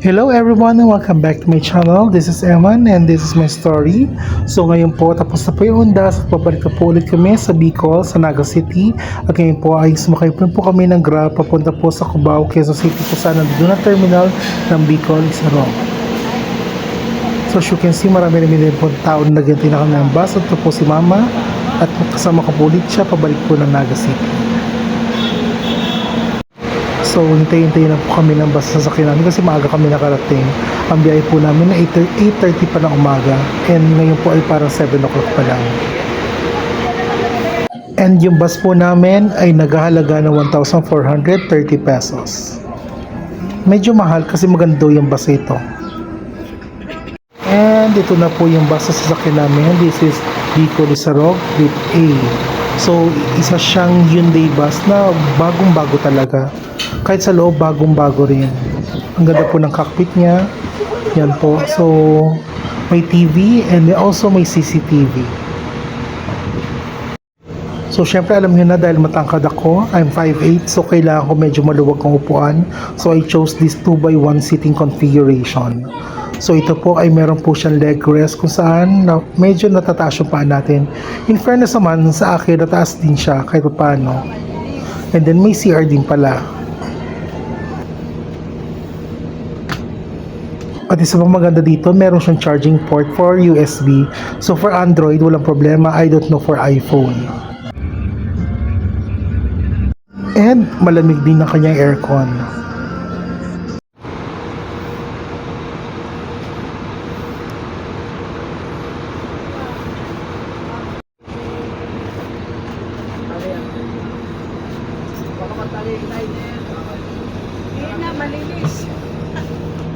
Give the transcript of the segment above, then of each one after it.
Hello everyone and welcome back to my channel. This is Eman and this is my story. So ngayon po tapos na po yung undas at pabalik na po ulit kami sa Bicol, sa Naga City. At ngayon po ay sumakay po kami ng Grab papunta po sa Cubao, Quezon City po sana doon na terminal ng Bicol, Isarong. So as you can see, marami din po tao na nagantay na kami ng bus. At ito po si Mama at kasama ko po ulit siya pabalik po ng Naga City. So, hintay-hintay na po kami ng bus sa sakyan namin kasi maaga kami nakarating. Ang biyahe po namin na 8:30 pa ng umaga and ngayon po ay parang 7 o'clock pa lang. And yung bus po namin ay naghahalaga ng 1,430 pesos. Medyo mahal kasi maganda yung bus ito. And ito na po yung bus sa sasakyan namin. This is Bicol Isarog Group A. So, isa siyang Hyundai bus na bagong-bago talaga. Kahit sa loob, bagong-bago rin. Ang ganda po ng cockpit niya. Yan po. So, may TV and also may CCTV. So, syempre alam niyo na dahil matangkad ako, I'm 5'8", so kailangan ko medyo maluwag ang upuan. So, I chose this 2x1 seating configuration. So, ito po ay meron po siyang leg rest kung saan medyo natataas yung paa natin. In fairness naman, sa akin, nataas din siya kahit paano. And then, may CR din pala. At isa pang maganda dito, meron siyang charging port for USB. So for Android, walang problema. I don't know for iPhone. And malamig din ang kanyang aircon.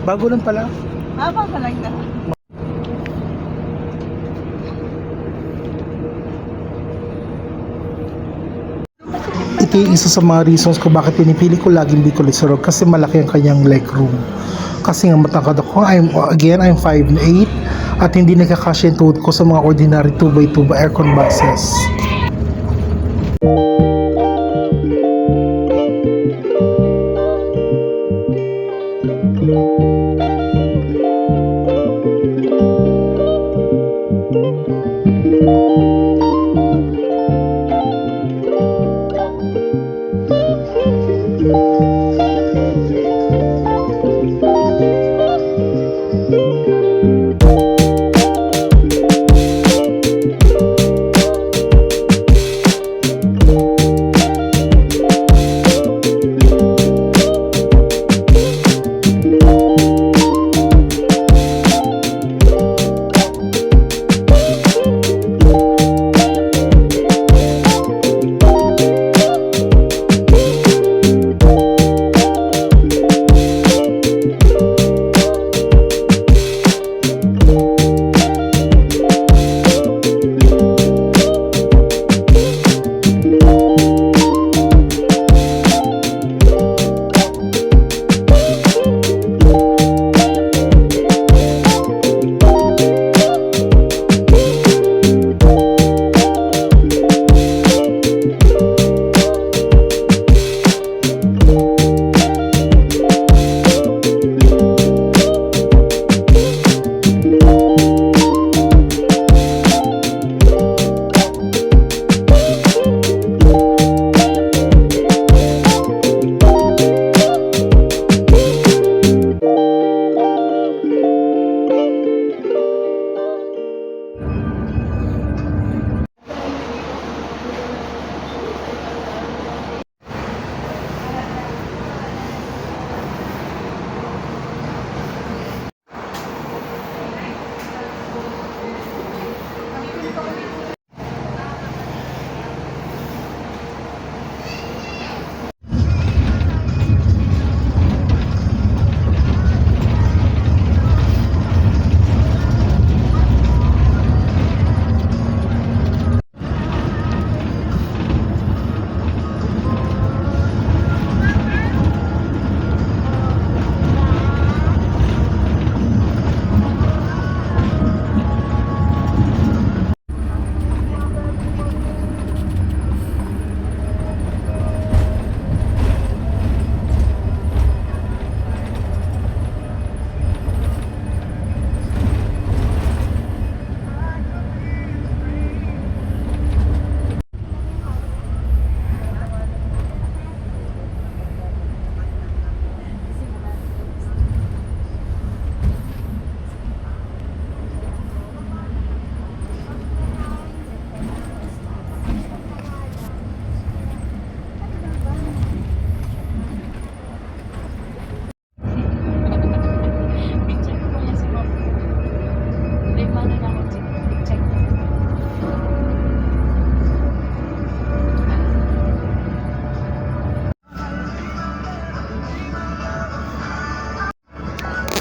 Bago lang pala. Habang ka lang na. Ito yung isa sa mga reasons ko bakit pinipili ko laging Bicol Isarog kasi malaki ang kanyang legroom. Kasi nga matangkad ako, I'm 5'8" at hindi nakakasya yung tuhod ko sa mga ordinary 2x2 aircon buses.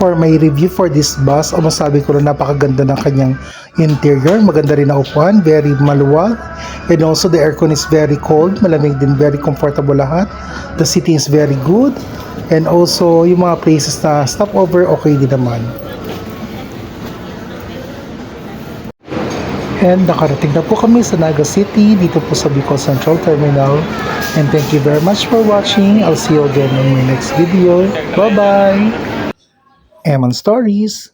for my review for this bus, masabi ko na napakaganda ng kanyang interior. Maganda rin na upuan, very maluwag. And also the aircon is very cold, malamig din, very comfortable lahat. The seating is very good. And also yung mga places na stopover, okay din naman. And nakarating na po kami sa Naga City, dito po sa Bicol Central Terminal. And thank you very much for watching. I'll see you again in my next video. Bye-bye! Eman Stories!